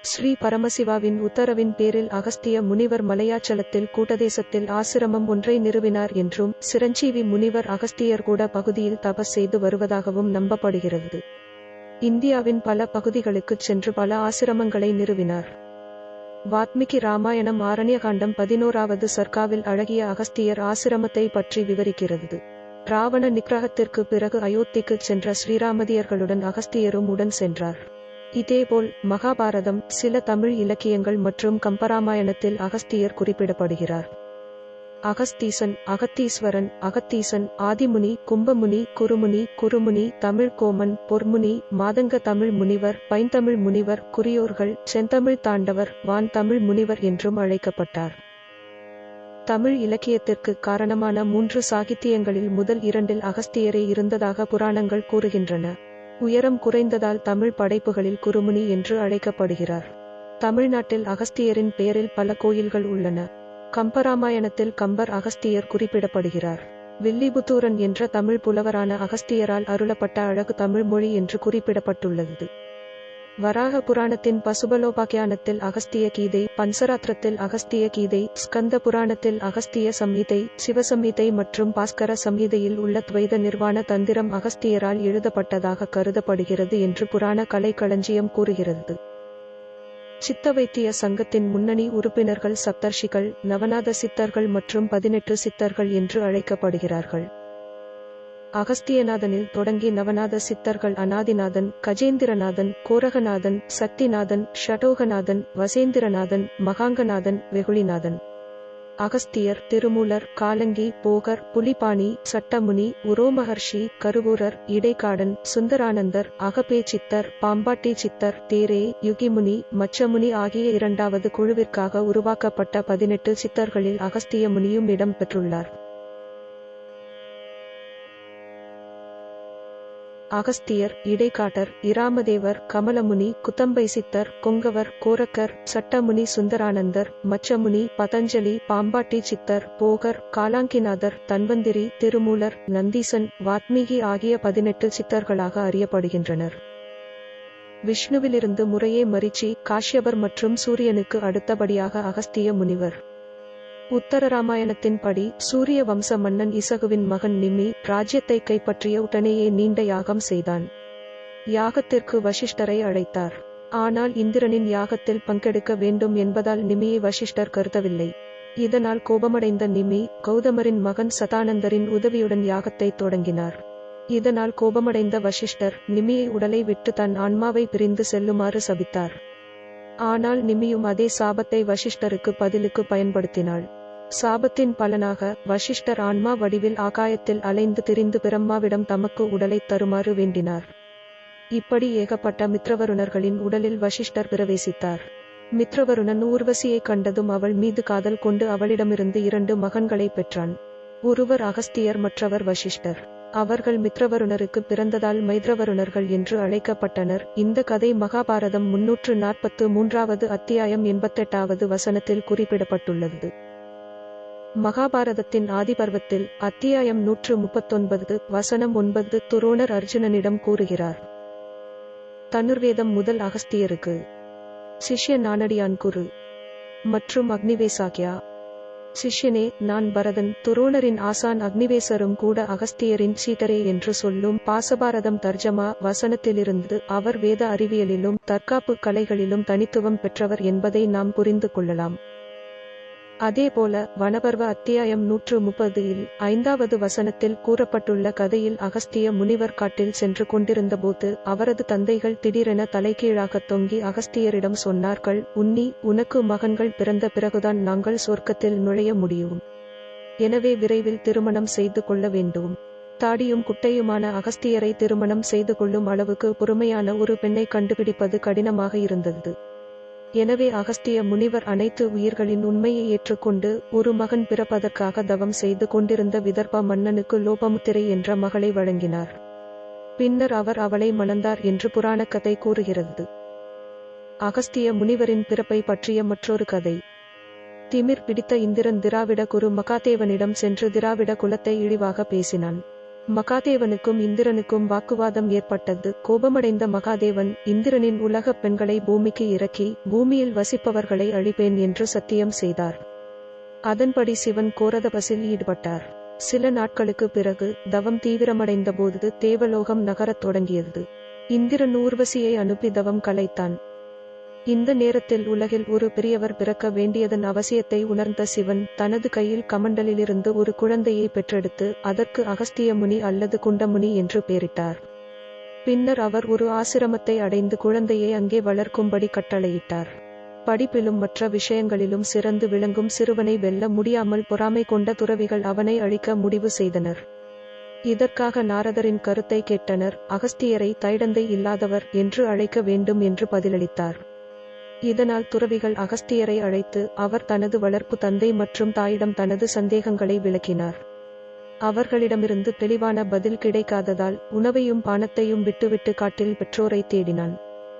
ஸ்ரீ பரமசிவாவின் உத்தரவின் பேரில் அகஸ்திய முனிவர் மலையாச்சலத்தில் கூட்டதேசத்தில் ஆசிரமம் ஒன்றை நிறுவினார் என்றும் சிரஞ்சீவி முனிவர் அகஸ்தியர் கூட பகுதியில் தபஸ் செய்து வருவதாகவும் நம்பப்படுகிறது. இந்தியாவின் பல பகுதிகளுக்குச் சென்று பல ஆசிரமங்களை நிறுவினார். வாத்மீகி ராமாயணம் ஆரண்யகாண்டம் 11வது சர்க்காவில் அழகிய அகஸ்தியர் ஆசிரமத்தை பற்றி விவரிக்கிறது. ராவண நிக்கிரகத்திற்கு பிறகு அயோத்திக்கு சென்ற ஸ்ரீராமதியர்களுடன் அகஸ்தியரும் உடன் சென்றார். இதேபோல் மகாபாரதம், சில தமிழ் இலக்கியங்கள் மற்றும் கம்பராமாயணத்தில் அகஸ்தியர் குறிப்பிடப்படுகிறார். அகஸ்தீசன், அகத்தீஸ்வரன், அகத்தீசன், ஆதிமுனி, கும்பமுனி, குருமுனி, தமிழ் கோமன், பொற்முனி, மாதங்க தமிழ் முனிவர், பைந்தமிழ் முனிவர், குறியோர்கள், செந்தமிழ் தாண்டவர், வான் தமிழ் முனிவர் என்றும் அழைக்கப்பட்டார். தமிழ் இலக்கியத்திற்கு காரணமான 3 சாகித்தியங்களில் முதல் 2இல் அகஸ்தியரே இருந்ததாக புராணங்கள் கூறுகின்றன. உயரம் குறைந்ததால் தமிழ் படைப்புகளில் குருமுனி என்று அழைக்கப்படுகிறார். தமிழ்நாட்டில் அகஸ்தியரின் பெயரில் பல கோயில்கள் உள்ளன. கம்பராமாயணத்தில் கம்பர் அகஸ்தியர் குறிப்பிடப்படுகிறார். வில்லிபுத்தூரன் என்ற தமிழ் புலவரான அகஸ்தியரால் அருளப்பட்ட அழகு தமிழ் மொழி என்று குறிப்பிடப்பட்டுள்ளது. வராக புராணத்தின் பசுபலோபாக்கியானத்தில் அகஸ்திய கீதை, பஞ்சராத்திரத்தில் அகஸ்திய கீதை, ஸ்கந்த புராணத்தில் அகஸ்திய சம்ஹிதை, சிவசம்ஹிதை மற்றும் பாஸ்கர சம்ஹிதையில் உள்ள துவைத நிர்வாண தந்திரம் அகஸ்தியரால் எழுதப்பட்டதாக கருதப்படுகிறது என்று புராண கலைக்களஞ்சியம் கூறுகிறது. சித்தவைத்திய சங்கத்தின் முன்னணி உறுப்பினர்கள் சப்தர்ஷிகள், நவநாத சித்தர்கள் மற்றும் 18 சித்தர்கள் என்று அழைக்கப்படுகிறார்கள். அகஸ்தியநாதனில் தொடங்கி நவநாத சித்தர்கள் அநாதிநாதன், கஜேந்திரநாதன், கோரகநாதன், சக்திநாதன், ஷடோகநாதன், வசேந்திரநாதன், மகாங்கநாதன், வெகுளிநாதன். அகஸ்தியர், திருமூலர், காலங்கி, போகர், புலிபாணி, சட்டமுனி, உரோமஹர்ஷி, கருவூரர், இடைக்காடன், சுந்தரானந்தர், அகபே சித்தர், பாம்பாட்டி சித்தர், தேரே, யுகிமுனி, மச்சமுனி ஆகிய 2வது குழுவிற்காக உருவாக்கப்பட்ட 18 சித்தர்களில் அகஸ்திய முனியும் இடம் பெற்றுள்ளார். அகஸ்தியர், இடைக்காட்டர், இராமதேவர், கமலமுனி, குத்தம்பை சித்தர், கொங்கவர், கோரக்கர், சட்டமுனி, சுந்தரானந்தர், மச்சமுனி, பதஞ்சலி, பாம்பாட்டி சித்தர், போகர், காலாங்கிநாதர், தன்வந்திரி, திருமூலர், நந்தீசன், வாத்மீகி ஆகிய 18 சித்தர்களாக அறியப்படுகின்றனர். விஷ்ணுவிலிருந்து முறையே மரிச்சி, காஷ்யபர் மற்றும் சூரியனுக்கு அடுத்தபடியாக அகஸ்திய முனிவர். உத்தரராமாயணத்தின் படி சூரிய வம்ச மன்னன் இசகுவின் மகன் நிமி ராஜ்யத்தை கைப்பற்றிய உடனேயே நீண்ட யாகம் செய்தான். யாகத்திற்கு வசிஷ்டரை அழைத்தார். ஆனால் இந்திரனின் யாகத்தில் பங்கெடுக்க வேண்டும் என்பதால் நிமியை வசிஷ்டர் கருதவில்லை. இதனால் கோபமடைந்த நிமி கௌதமரின் மகன் சதானந்தரின் உதவியுடன் யாகத்தை தொடங்கினார். இதனால் கோபமடைந்த வசிஷ்டர் நிமியை உடலை விட்டு தன் ஆன்மாவை பிரிந்து செல்லுமாறு சபித்தார். ஆனால் நிமியும் அதே சாபத்தை வசிஷ்டருக்கு பதிலுக்கு பயன்படுத்தினாள். சாபத்தின் பலனாக வசிஷ்டர் ஆன்மா வடிவில் ஆகாயத்தில் அலைந்து திரிந்து பிரம்மாவிடம் தமக்கு உடலை தருமாறு வேண்டினார். இப்படி ஏகப்பட்ட மித்ரவருணர்களின் உடலில் வசிஷ்டர் பிரவேசித்தார். மித்ரவருணன் ஊர்வசியை கண்டதும் அவள் மீது காதல் கொண்டு அவளிடமிருந்து 2 மகன்களை பெற்றான். ஒருவர் அகஸ்தியர், மற்றவர் வசிஷ்டர். அவர்கள் மித்ரவருணருக்கு பிறந்ததால் மைத்ரவருணர்கள் என்று அழைக்கப்பட்டனர். இந்த கதை மகாபாரதம் 343வது அத்தியாயம் 88வது வசனத்தில் குறிப்பிடப்பட்டுள்ளது. மகாபாரதத்தின் ஆதிபர்வத்தில் அத்தியாயம் 139 வசனம் 9 துரோணர் அர்ஜுனனிடம் கூறுகிறார். தனுர்வேதம் முதல் அகஸ்தியருக்கு சிஷ்ய நானடியான் குரு மற்றும் அக்னிவேசாக்யா. சிஷ்யனே, நான் பரதன், துரோணரின் ஆசான் அக்னிவேசரும் கூட அகஸ்தியரின் சீடரே என்று சொல்லும் பாசபாரதம் தர்ஜமா வசனத்திலிருந்து அவர் வேத அறிவியலிலும் தற்காப்பு கலைகளிலும் தனித்துவம் பெற்றவர் என்பதை நாம் புரிந்து கொள்ளலாம். அதேபோல வனபர்வ அத்தியாயம் 130இல் 5வது வசனத்தில் கூறப்பட்டுள்ள கதையில் அகஸ்திய முனிவர் காட்டில் சென்று கொண்டிருந்தபோது அவரது தந்தைகள் திடீரென தலைகீழாக தொங்கி அகஸ்தியரிடம் சொன்னார்கள், உன்னி, உனக்கு மகன்கள் பிறந்த பிறகுதான் நாங்கள் சொர்க்கத்தில் நுழைய முடியும். எனவே விரைவில் திருமணம் செய்து கொள்ள வேண்டும். தாடியும் குட்டையுமான அகஸ்தியரை திருமணம் செய்து கொள்ளும் அளவுக்கு பொறுமையான ஒரு பெண்ணை கண்டுபிடிப்பது கடினமாக இருந்தது. எனவே அகஸ்திய முனிவர் அனைத்து உயிர்களின் உண்மையை ஏற்றுக்கொண்டு ஒரு மகன் பிறப்பதற்காக தவம் செய்து கொண்டிருந்த விதர்ப மன்னனுக்கு லோபமுத்திரை என்ற மகளை வழங்கினார். பின்னர் அவர் அவளை மணந்தார் என்று புராணக்கதை கூறுகிறது. அகஸ்திய முனிவரின் பிறப்பை பற்றிய மற்றொரு கதை. திமிர் பிடித்த இந்திரன் திராவிட குரு மகாதேவனிடம் சென்று திராவிட குலத்தை இழிவாக பேசினான். மகாதேவனுக்கும் இந்திரனுக்கும் வாக்குவாதம் ஏற்பட்டது. கோபமடைந்த மகாதேவன் இந்திரனின் உலகப் பெண்களை பூமிக்கு இறக்கி பூமியில் வசிப்பவர்களை அழிப்பேன் என்று சத்தியம் செய்தார். அதன்படி சிவன் கோரதபஸில் ஈடுபட்டார். சில நாட்களுக்கு பிறகு தவம் தீவிரமடைந்தபோது தேவலோகம் நகரத் தொடங்கியது. இந்திரன் ஊர்வசியை அனுப்பி தவம் கலைத்தான். இந்த நேரத்தில் உலகில் ஒரு பெரியவர் பிறக்க வேண்டியதன் அவசியத்தை உணர்ந்த சிவன் தனது கையில் கமண்டலிலிருந்து ஒரு குழந்தையை பெற்றெடுத்து அதற்கு அகஸ்திய முனி அல்லது குண்டமுனி என்று பெயரிட்டார். பின்னர் அவர் ஒரு ஆசிரமத்தை அடைந்து குழந்தையை அங்கே வளர்க்கும்படி கட்டளையிட்டார். படிப்பிலும் மற்ற விஷயங்களிலும் சிறந்து விளங்கும் சிறுவனை வெல்ல முடியாமல் பொறாமை கொண்ட துறவிகள் அவனை அழிக்க முடிவு செய்தனர். இதற்காக நாரதரின் கருத்தை கேட்டனர். அகஸ்தியரை தைடந்தை இல்லாதவர் என்று அழைக்க வேண்டும் என்று பதிலளித்தார். இதனால் துறவிகள் அகஸ்தியரை அழைத்து அவர் தனது வளர்ப்பு தந்தை மற்றும் தாயிடம் தனது சந்தேகங்களை விளக்கினார். அவர்களிடமிருந்து தெளிவான பதில் கிடைக்காததால் உணவையும் பானத்தையும் விட்டுவிட்டு காட்டில் பெற்றோரை தேடினான்.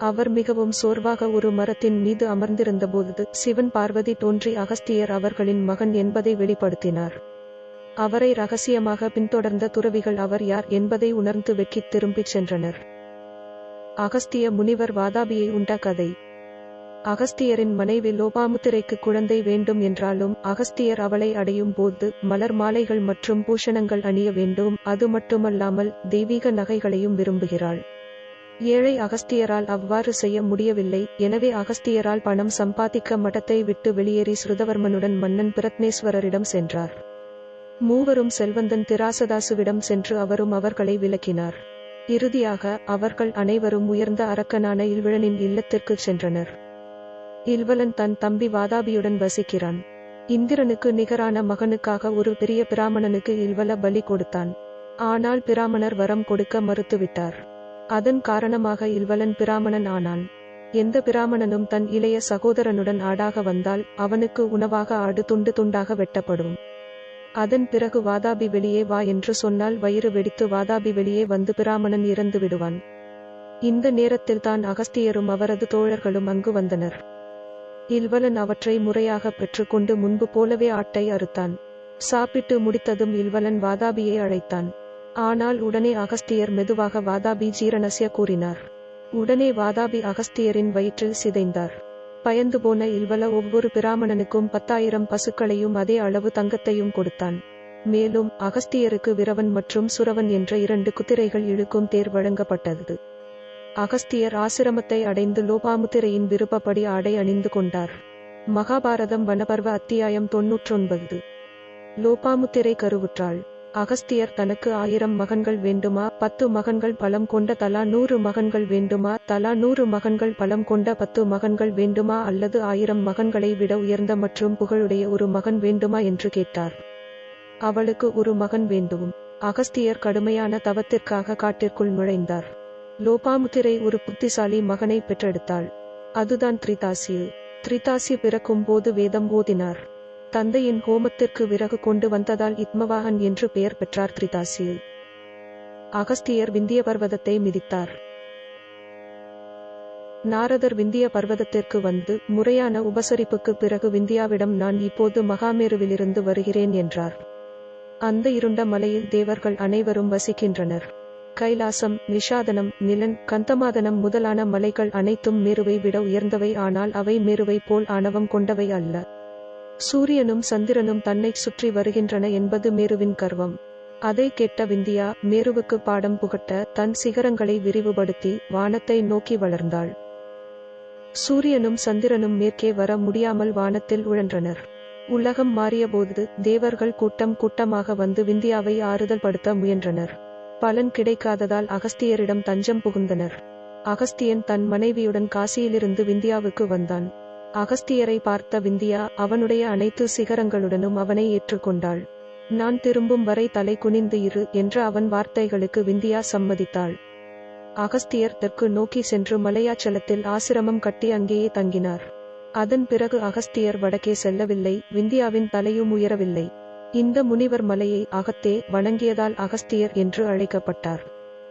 அவர் மிகவும் சோர்வாக ஒரு மரத்தின் மீது அமர்ந்திருந்தபோது சிவன் பார்வதி தோன்றி அகஸ்தியர் அவர்களின் மகன் என்பதை வெளிப்படுத்தினார். அவரை ரகசியமாக பின்தொடர்ந்த துறவிகள் அவர் யார் என்பதை உணர்ந்து வெட்கித் திரும்பிச் சென்றனர். அகஸ்திய முனிவர் வாதாபியை உண்ட கதை. அகஸ்தியரின் மனைவி லோபாமுத்திரைக்கு குழந்தை வேண்டும் என்றாலும் அகஸ்தியர் அவளை அடையும் போது மலர் மாலைகள் மற்றும் பூஷணங்கள் அணிய வேண்டும். அது மட்டுமல்லாமல் தெய்வீக நகைகளையும் விரும்புகிறாள். ஏழை அகஸ்தியரால் அவ்வாறு செய்ய முடியவில்லை. எனவே அகஸ்தியரால் பணம் சம்பாதிக்க மடத்தை விட்டு வெளியேறி ஸ்ருதவர்மனுடன் மன்னன் பிரத்னேஸ்வரரிடம் சென்றார். மூவரும் செல்வந்தன் திராசதாசுவிடம் சென்று அவரும் அவர்களை விலக்கினார். இறுதியாக அவர்கள் அனைவரும் உயர்ந்த அரக்கனான இல்வலனின் இல்லத்திற்கு சென்றனர். இல்வலன் தன் தம்பி வாதாபியுடன் வசிக்கிறான். இந்திரனுக்கு நிகரான மகனுக்காக ஒரு பெரிய பிராமணனுக்கு இல்வல பலி கொடுத்தான். ஆனால் பிராமணர் வரம் கொடுக்க மறுத்துவிட்டார். அதன் காரணமாக இல்வலன் பிராமணன் ஆனான். எந்த பிராமணனும் தன் இளைய சகோதரனுடன் ஆடாக வந்தால் அவனுக்கு உணவாக ஆடு துண்டு துண்டாக வெட்டப்படும். அதன் பிறகு வாதாபி வெளியே வா என்று சொன்னால் வயிறு வெடித்து வாதாபி வெளியே வந்து பிராமணன் இறந்து விடுவான். இந்த நேரத்தில் தான் அகஸ்தியரும் அவரது தோழர்களும் அங்கு வந்தனர். இல்வலன் அவற்றை முறையாக பெற்றுக்கொண்டு முன்பு போலவே ஆட்டை அறுத்தான். சாப்பிட்டு முடித்ததும் இல்வலன் வாதாபியை அழைத்தான். ஆனால் உடனே அகஸ்தியர் மெதுவாக வாதாபி ஜீரணஸ்ய கூறினார். உடனே வாதாபி அகஸ்தியரின் வயிற்றில் சிதைந்தார். பயந்து போன இல்வல ஒவ்வொரு பிராமணனுக்கும் 10,000 பசுக்களையும் அதே அளவு தங்கத்தையும் கொடுத்தான். மேலும் அகஸ்தியருக்கு விரவன் மற்றும் சுரவன் என்ற 2 குதிரைகள் இழுக்கும் தேர் வழங்கப்பட்டது. அகஸ்தியர் ஆசிரமத்தை அடைந்து லோபாமுத்திரையின் விருப்பப்படி ஆடை அணிந்து கொண்டார். மகாபாரதம் வனபர்வ அத்தியாயம் 99. லோபாமுத்திரை கருவுற்றாள். அகஸ்தியர் தனக்கு 1000 மகன்கள் வேண்டுமா, 10 மகன்கள் பலம் கொண்ட தலா 100 மகன்கள் வேண்டுமா, தலா 100 மகன்கள் பலம் கொண்ட 10 மகன்கள் வேண்டுமா, அல்லது 1000 மகன்களை விட உயர்ந்த மற்றும் புகழுடைய ஒரு மகன் வேண்டுமா என்று கேட்டார். அவளுக்கு ஒரு மகன் வேண்டும். அகஸ்தியர் கடுமையான தவத்திற்காக காட்டிற்குள் நுழைந்தார். லோபாமுத்திரை ஒரு புத்திசாலி மகனை பெற்றெடுத்தாள். அதுதான் திரிதாசியு. திரிதாசி பிறக்கும் போது வேதம் ஓதினார். தந்தையின் ஹோமத்திற்கு விறகு கொண்டு வந்ததால் இத்மவாகன் என்று பெயர் பெற்றார் திரிதாசியு. அகஸ்தியர் விந்திய பர்வதத்தை மிதித்தார். நாரதர் விந்திய பர்வதத்திற்கு வந்து முறையான உபசரிப்புக்கு பிறகு விந்தியாவிடம் நான் இப்போது மகாமேருவிலிருந்து வருகிறேன் என்றார். அந்த இருண்ட மலையில் தேவர்கள் அனைவரும் வசிக்கின்றனர். கைலாசம், நிஷாதனம், நிலன், கந்தமாதனம் முதலான மலைகள் அனைத்தும் மேருவை விட உயர்ந்தவை. ஆனால் அவை மேருவை போல் ஆணவம் கொண்டவை அல்ல. சூரியனும் சந்திரனும் தன்னை சுற்றி வருகின்றன என்பது மேருவின் கர்வம். அதை கேட்ட விந்தியா மேருவுக்கு பாடம் புகட்ட தன் சிகரங்களை விரிவுபடுத்தி வானத்தை நோக்கி வளர்ந்தாள். சூரியனும் சந்திரனும் மேற்கே வர முடியாமல் வானத்தில் உழன்றனர். உலகம் மாறியபோது தேவர்கள் கூட்டம் கூட்டமாக வந்து விந்தியாவை ஆறுதல் படுத்த முயன்றனர். பலன் கிடைக்காததால் அகஸ்தியரிடம் தஞ்சம் புகுந்தனர். அகஸ்தியன் தன் மனைவியுடன் காசியிலிருந்து விந்தியாவுக்கு வந்தான். அகஸ்தியரை பார்த்த விந்தியா அவனுடைய அனைத்து சிகரங்களுடனும் அவனை ஏற்றுக்கொண்டாள். நான் திரும்பும் வரை தலை குனிந்து இரு என்ற அவன் வார்த்தைகளுக்கு விந்தியா சம்மதித்தாள். அகஸ்தியர் தெற்கு நோக்கி சென்று மலையாச்சலத்தில் ஆசிரமம் கட்டி அங்கேயே தங்கினார். அதன் பிறகு அகஸ்தியர் வடக்கே செல்லவில்லை. விந்தியாவின் தலையும் உயரவில்லை. இந்த முனிவர் மலையை அகத்தே வணங்கியதால் அகஸ்தியர் என்று அழைக்கப்பட்டார்.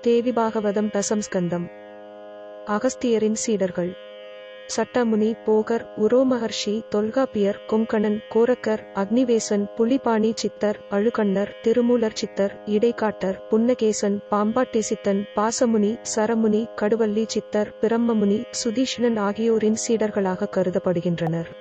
தேவி பாகவதம் தசம் ஸ்கந்தம். அகஸ்தியரின் சீடர்கள். சட்டமுனி, போகர், உரோமஹர்ஷி, தொல்காப்பியர், கொங்கணன், கோரக்கர், அக்னிவேசன், புலிபாணி சித்தர், அழுகண்ணர், திருமூலர் சித்தர், இடைக்காட்டர், புன்னகேசன், பாம்பாட்டிசித்தன், பாசமுனி, சரமுனி, கடுவல்லி சித்தர், பிரம்மமுனி, சுதீஷ்ணன் ஆகியோரின் சீடர்களாக கருதப்படுகின்றனர்.